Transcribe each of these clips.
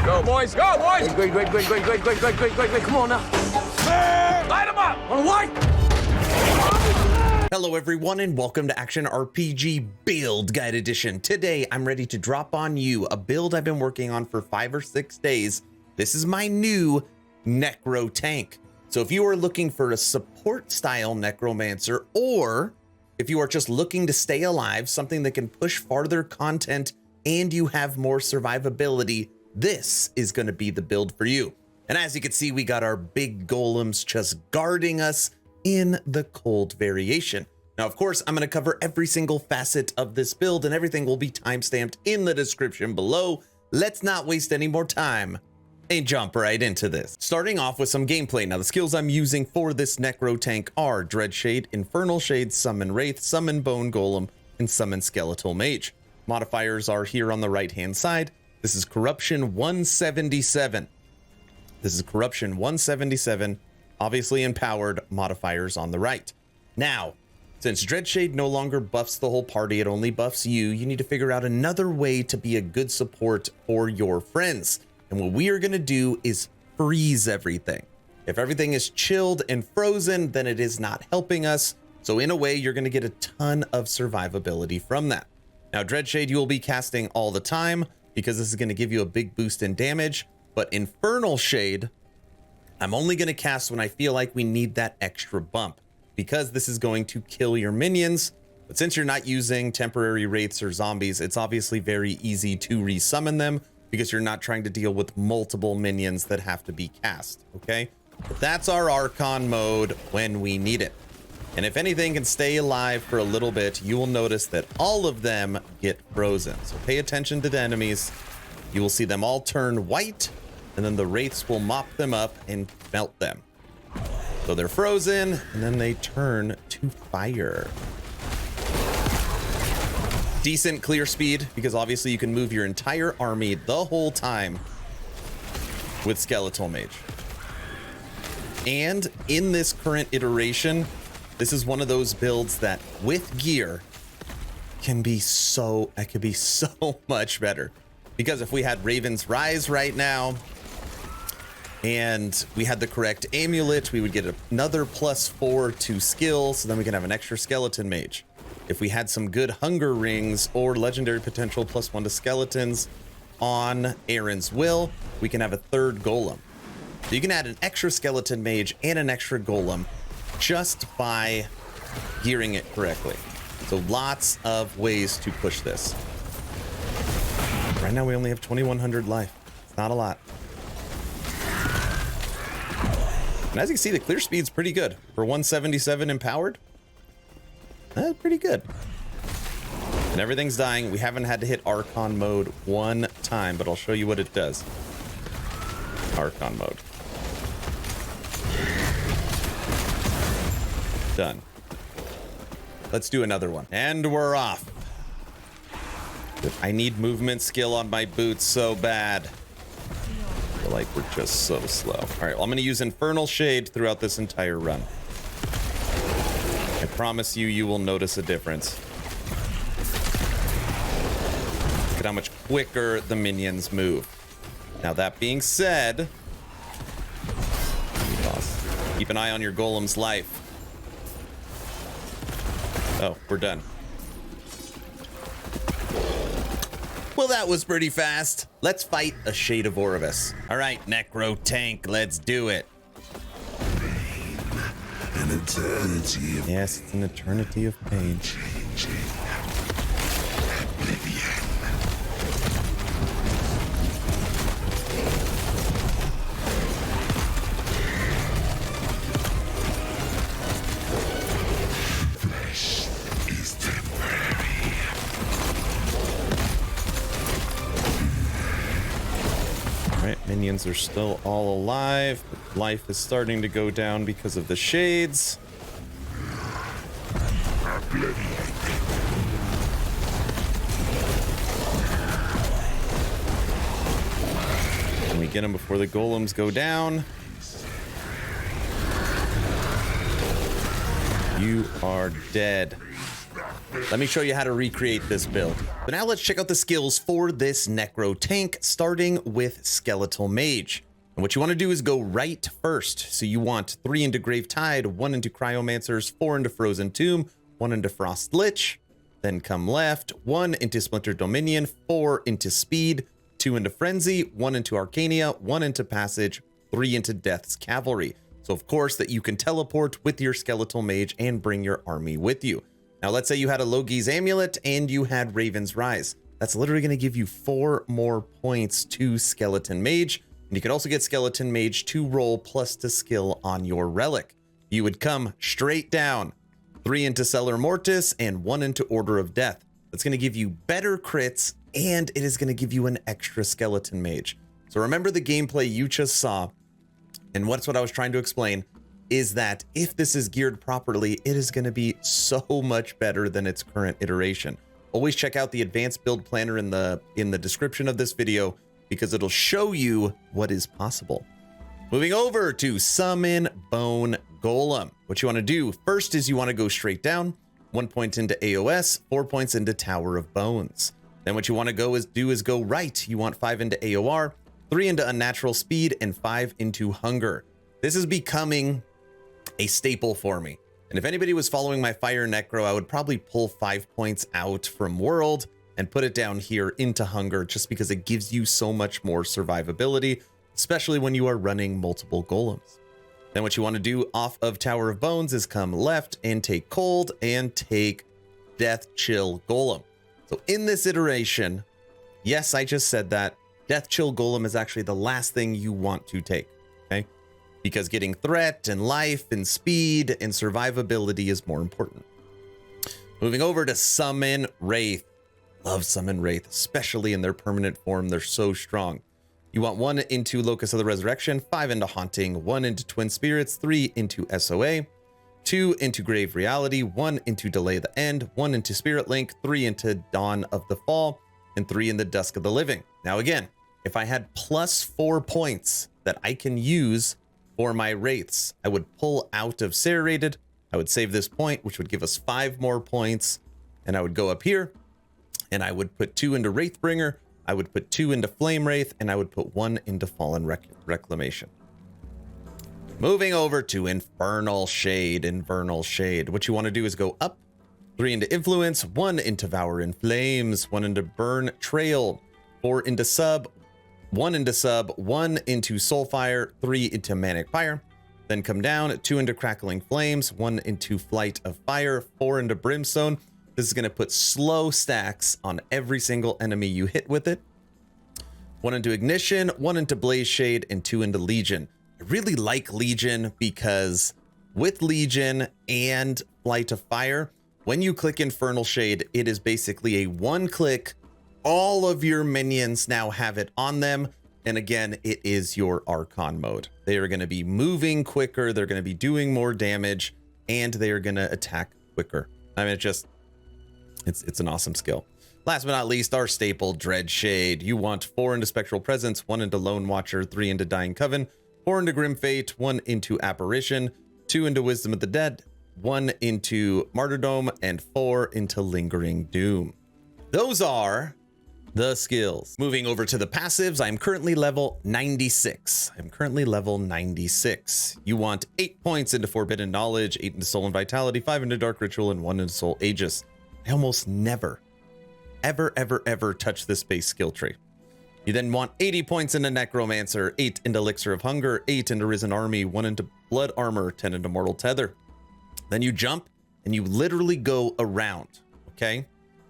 Go, boys. Go, boys. Great. Come on now. Light them up. On what? Hello everyone and welcome to Action RPG Build Guide Edition. Today I'm ready to drop on you a build I've been working on for 5 or 6 days. This is my new Necro Tank. So if you are looking for a support style necromancer, or if you are just looking to stay alive, something that can push farther content and you have more survivability, this is going to be the build for you. And as you can see, we got our big golems just guarding us in the cold variation. Now, of course, I'm going to cover every single facet of this build and everything will be timestamped in the description below. Let's not waste any more time and jump right into this. Starting off with some gameplay. Now, the skills I'm using for this Necro Tank are Dread Shade, Infernal Shade, Summon Wraith, Summon Bone Golem, and Summon Skeletal Mage. Modifiers are here on the right-hand side. This is Corruption 177. This is Corruption 177. Obviously empowered, modifiers on the right. Now, since Dreadshade no longer buffs the whole party, it only buffs you, you need to figure out another way to be a good support for your friends. And what we are going to do is freeze everything. If everything is chilled and frozen, then it is not helping us. So in a way, you're going to get a ton of survivability from that. Now, Dreadshade you will be casting all the time because this is going to give you a big boost in damage. But Infernal Shade, I'm only going to cast when I feel like we need that extra bump, because this is going to kill your minions. But since you're not using temporary wraiths or zombies, it's obviously very easy to resummon them because you're not trying to deal with multiple minions that have to be cast. Okay, but that's our Archon mode when we need it. And if anything can stay alive for a little bit, you will notice that all of them get frozen. So pay attention to the enemies. You will see them all turn white, and then the wraiths will mop them up and melt them. So they're frozen, and then they turn to fire. Decent clear speed, because obviously you can move your entire army the whole time with Skeletal Mage. And in this current iteration, this is one of those builds that with gear can be so much better. Because if we had Raven's Rise right now, and we had the correct amulet, we would get another +4 to skill, so then we can have an extra skeleton mage. If we had some good hunger rings or legendary potential +1 to skeletons on Aaron's Will, we can have a third golem. So you can add an extra skeleton mage and an extra golem just by gearing it correctly. So lots of ways to push this. Right now we only have 2100 life. It's not a lot. And as you can see, the clear speed's pretty good. For 177 empowered, that's pretty good. And everything's dying. We haven't had to hit Archon mode one time, but I'll show you what it does. Archon mode. Done. Let's do another one. And we're off. I need movement skill on my boots so bad. I feel like we're just so slow. All right, well, I'm going to use Infernal Shade throughout this entire run. I promise you, you will notice a difference. Look at how much quicker the minions move. Now, that being said, keep an eye on your golem's life. Oh, we're done. Well, that was pretty fast. Let's fight a Shade of Oribus. All right, Necro Tank, let's do it. An eternity of yes, it's an eternity of pain. flesh is temporary. Alright, minions are still all alive, but life is starting to go down because of the shades. Can we get them before the golems go down? You are dead. let me show you how to recreate this build. But now let's check out the skills for this Necro Tank, starting with Skeletal Mage. And what you want to do is go right first. So you want 3 into Grave Tide, 1 into Cryomancers, 4 into Frozen Tomb, 1 into Frost Lich. Then come left, 1 into Splinter Dominion, 4 into Speed, 2 into Frenzy, 1 into Arcania, 1 into Passage, 3 into Death's Cavalry. So of course that you can teleport with your Skeletal Mage and bring your army with you. Now let's say you had a Logi's Amulet and you had Raven's Rise. That's literally going to give you 4 more points to Skeleton Mage. And you can also get Skeleton Mage to roll plus to skill on your relic. You would come straight down, 3 into Cellar Mortis and 1 into Order of Death. That's going to give you better crits and it is going to give you an extra Skeleton Mage. So remember the gameplay you just saw, and what's what I was trying to explain is that if this is geared properly, it is going to be so much better than its current iteration. Always check out the advanced build planner in the description of this video because it'll show you what is possible. Moving over to Summon Bone Golem. What you want to do first is you want to go straight down, 1 point into AOS, 4 points into Tower of Bones. Then what you want to do is go right. You want 5 into AOR, 3 into Unnatural Speed, and 5 into Hunger. This is becoming a staple for me. And if anybody was following my Fire Necro, I would probably pull 5 points out from World and put it down here into Hunger just because it gives you so much more survivability, especially when you are running multiple golems. Then what you want to do off of Tower of Bones is come left and take Cold and take Death Chill Golem. So in this iteration, yes, I just said that, Death Chill Golem is actually the last thing you want to take, okay? Because getting threat and life and speed and survivability is more important. Moving over to Summon Wraith. Love Summon Wraith, especially in their permanent form. They're so strong. You want 1 into Locus of the Resurrection, 5 into Haunting, 1 into Twin Spirits, 3 into SOA, 2 into Grave Reality, 1 into Delay the End, 1 into Spirit Link, 3 into Dawn of the Fall, and 3 in the Dusk of the Living. Now again, if I had plus 4 points that I can use for my Wraiths, I would pull out of Serrated, I would save this point, which would give us 5 more points, and I would go up here, and I would put 2 into Wraithbringer, I would put 2 into Flame Wraith, and I would put 1 into Fallen Reclamation. Moving over to Infernal Shade. What you want to do is go up, 3 into Influence, 1 into Devour in Flames, 1 into Burn Trail, 4 into Sub, 1 into Sub, 1 into Soulfire, 3 into Manic Fire. Then come down, 2 into Crackling Flames, 1 into Flight of Fire, 4 into Brimstone. This is going to put slow stacks on every single enemy you hit with it. 1 into Ignition, 1 into Blaze Shade, and 2 into Legion. I really like Legion because with Legion and Flight of Fire, when you click Infernal Shade, it is basically a 1-click. All of your minions now have it on them. And again, it is your Archon mode. They are going to be moving quicker. They're going to be doing more damage and they are going to attack quicker. I mean, it's an awesome skill. Last but not least, our staple Dread Shade. You want 4 into Spectral Presence, 1 into Lone Watcher, 3 into Dying Coven, 4 into Grim Fate, 1 into Apparition, 2 into Wisdom of the Dead, 1 into Martyrdom, and 4 into Lingering Doom. Those are the skills. Moving over to the passives, I'm currently level 96. You want 8 points into Forbidden Knowledge, 8 into Soul and Vitality, 5 into Dark Ritual, and 1 into Soul Aegis. I almost never, ever touch this base skill tree. You then want 80 points into Necromancer, 8 into Elixir of Hunger, 8 into Risen Army, 1 into Blood Armor, 10 into Mortal Tether. Then you jump and you literally go around, okay?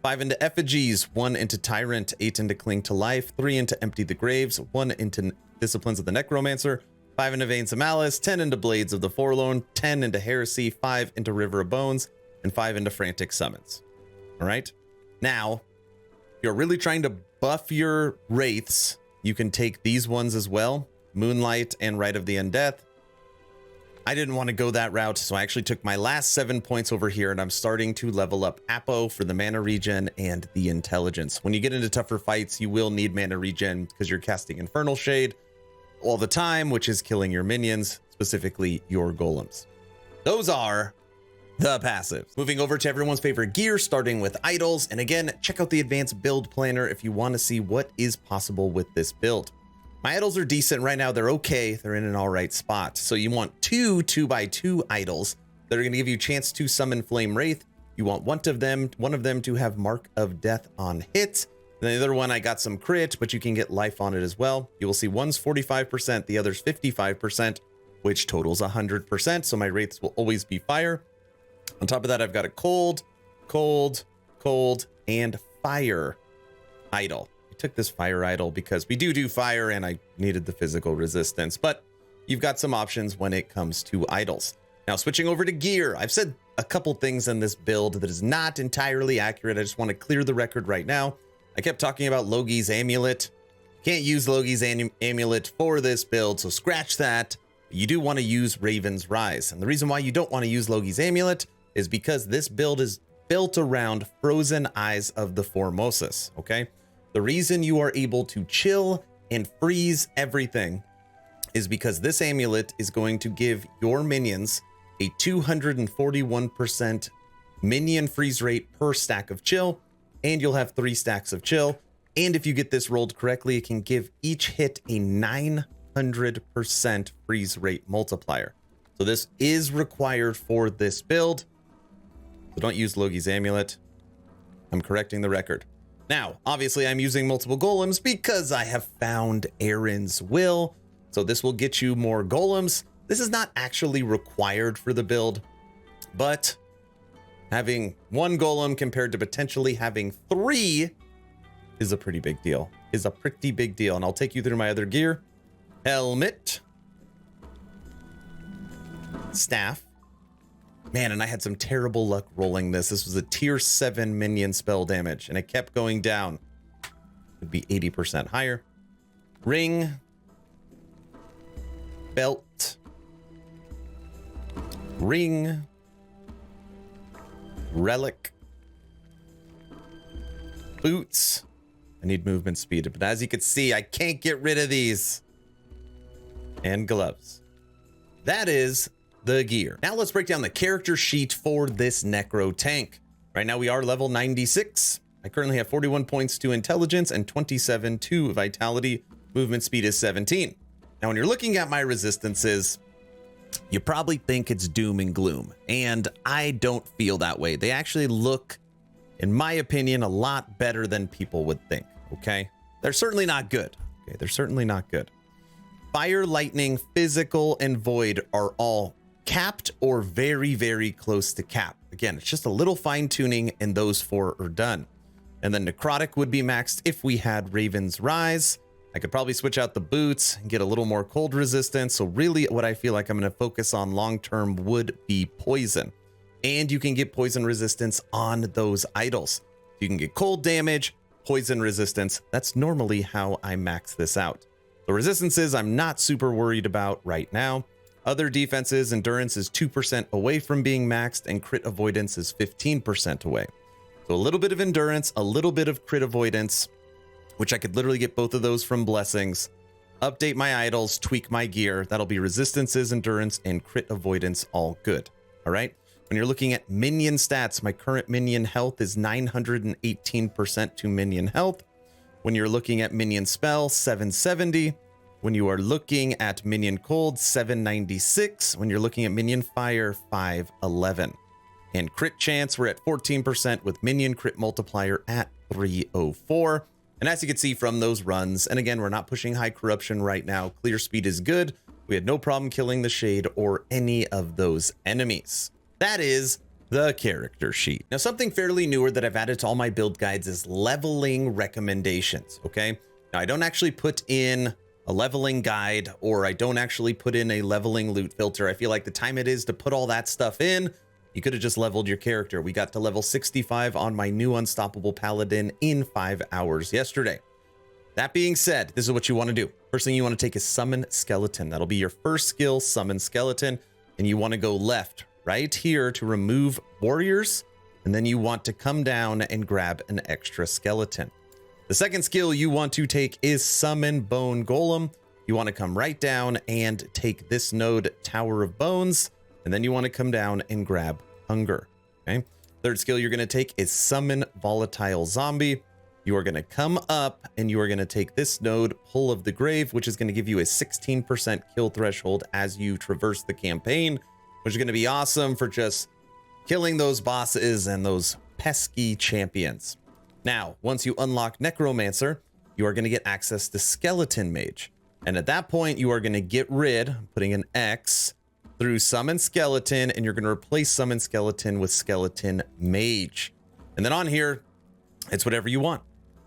5 into Effigies, 1 into Tyrant, 8 into Cling to Life, 3 into Empty the Graves, 1 into Disciplines of the Necromancer, 5 into Veins of Malice, 10 into Blades of the Forlorn, 10 into Heresy, 5 into River of Bones, and 5 into Frantic Summons. All right? Now, if you're really trying to buff your Wraiths, you can take these ones as well, Moonlight and Rite of the Undeath. I didn't want to go that route, so I actually took my last 7 points over here, and I'm starting to level up Apo for the mana regen and the intelligence. When you get into tougher fights, you will need mana regen because you're casting Infernal Shade all the time, which is killing your minions, specifically your golems. Those are the passive. Moving over to everyone's favorite gear, starting with idols. And again, check out the advanced build planner if you want to see what is possible with this build. My idols are decent right now. They're okay. They're in an all right spot. So you want two 2x2 idols that are going to give you a chance to summon Flame Wraith. You want one of them to have Mark of Death on hit. And the other one, I got some crit, but you can get life on it as well. You will see one's 45%, the other's 55%, which totals 100%. So my Wraiths will always be fire. On top of that, I've got a cold, and fire idol. I took this fire idol because we do fire and I needed the physical resistance, but you've got some options when it comes to idols. Now, switching over to gear, I've said a couple things in this build that is not entirely accurate. I just want to clear the record right now. I kept talking about Logi's Amulet. Can't use Logi's Amulet for this build, so scratch that. You do want to use Raven's Rise. And the reason why you don't want to use Logi's Amulet is because this build is built around Frozen Eyes of the Formosus, okay? The reason you are able to chill and freeze everything is because this amulet is going to give your minions a 241% minion freeze rate per stack of chill, and you'll have 3 stacks of chill. And if you get this rolled correctly, it can give each hit a 900% freeze rate multiplier. So this is required for this build. So don't use Logi's Amulet. I'm correcting the record. Now, obviously, I'm using multiple golems because I have found Aaron's Will. So this will get you more golems. This is not actually required for the build, but having 1 golem compared to potentially having 3 is a pretty big deal. And I'll take you through my other gear. Helmet. Staff. Man, and I had some terrible luck rolling this. This was a tier 7 minion spell damage, and it kept going down. It'd be 80% higher. Ring. Belt. Ring. Relic. Boots. I need movement speed, but as you can see, I can't get rid of these. And gloves. That is the gear. Now let's break down the character sheet for this Necro Tank. Right now we are level 96. I currently have 41 points to intelligence and 27 to vitality. Movement speed is 17. Now when you're looking at my resistances, you probably think it's doom and gloom, and I don't feel that way. They actually look, in my opinion, a lot better than people would think, okay? They're certainly not good. Okay, they're certainly not good. Fire, lightning, physical, and void are all capped or very, very close to cap. Again, it's just a little fine tuning and those 4 are done. And then necrotic would be maxed if we had Raven's Rise. I could probably switch out the boots and get a little more cold resistance. So really what I feel like I'm going to focus on long-term would be poison. And you can get poison resistance on those idols. You can get cold damage, poison resistance. That's normally how I max this out. The resistances I'm not super worried about right now. Other defenses, endurance is 2% away from being maxed, and crit avoidance is 15% away. So a little bit of endurance, a little bit of crit avoidance, which I could literally get both of those from blessings. Update my idols, tweak my gear. That'll be resistances, endurance, and crit avoidance, all good. All right. When you're looking at minion stats, my current minion health is 918% to minion health. When you're looking at minion spell, 770. When you are looking at minion cold, 796. When you're looking at minion fire, 511. And crit chance, we're at 14% with minion crit multiplier at 304. And as you can see from those runs, and again, we're not pushing high corruption right now. Clear speed is good. We had no problem killing the shade or any of those enemies. That is the character sheet. Now, something fairly newer that I've added to all my build guides is leveling recommendations, okay? Now, I don't actually put in a leveling guide, or I don't actually put in a leveling loot filter. I feel like the time it is to put all that stuff in, you could have just leveled your character. We got to level 65 on my new Unstoppable Paladin in 5 hours yesterday. That being said, this is what you want to do. First thing you want to take is Summon Skeleton. That'll be your first skill, Summon Skeleton. And you want to go left right here to remove warriors. And then you want to come down and grab an extra skeleton. The second skill you want to take is Summon Bone Golem. You want to come right down and take this node, Tower of Bones. And then you want to come down and grab Hunger. Okay. Third skill you're going to take is Summon Volatile Zombie. You are going to come up and you are going to take this node, Pull of the Grave, which is going to give you a 16% kill threshold as you traverse the campaign, which is going to be awesome for just killing those bosses and those pesky champions. Now, once you unlock Necromancer, you are going to get access to Skeleton Mage. And at that point, you are going to get rid, putting an X through Summon Skeleton, and you're going to replace Summon Skeleton with Skeleton Mage. And then on here, it's whatever you want.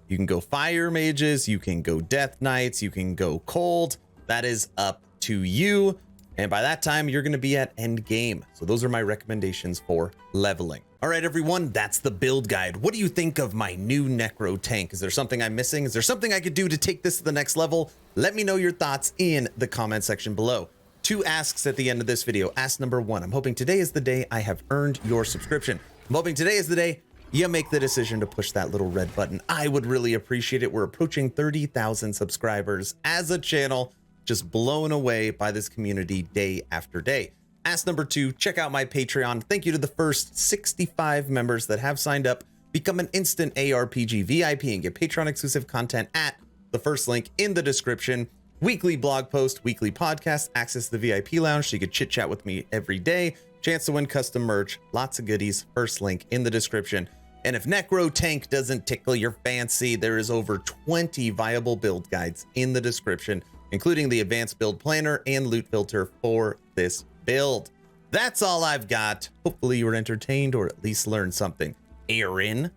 You can go Fire Mages, you can go Death Knights, you can go Cold. That is up to you. And by that time, you're going to be at end game. So those are my recommendations for leveling. All right, everyone, that's the build guide. What do you think of my new Necro Tank? Is there something I'm missing? Is there something I could do to take this to the next level? Let me know your thoughts in the comment section below. 2 asks at the end of this video. Ask number 1. I'm hoping today is the day I have earned your subscription. I'm hoping today is the day you make the decision to push that little red button. I would really appreciate it. We're approaching 30,000 subscribers as a channel, just blown away by this community day after day. Ask number 2, check out my Patreon. Thank you to the first 65 members that have signed up. Become an instant ARPG VIP and get Patreon exclusive content at the first link in the description. Weekly blog post, weekly podcast, access to the VIP lounge so you can chit chat with me every day. Chance to win custom merch, lots of goodies. First link in the description. And if Necro Tank doesn't tickle your fancy, there is over 20 viable build guides in the description, including the advanced build planner and loot filter for this build. That's all I've got. Hopefully you were entertained or at least learned something. Aaron,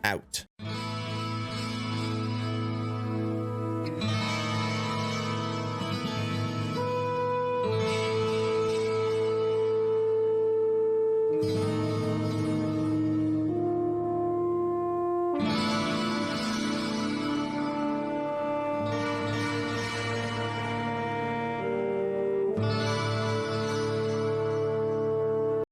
out.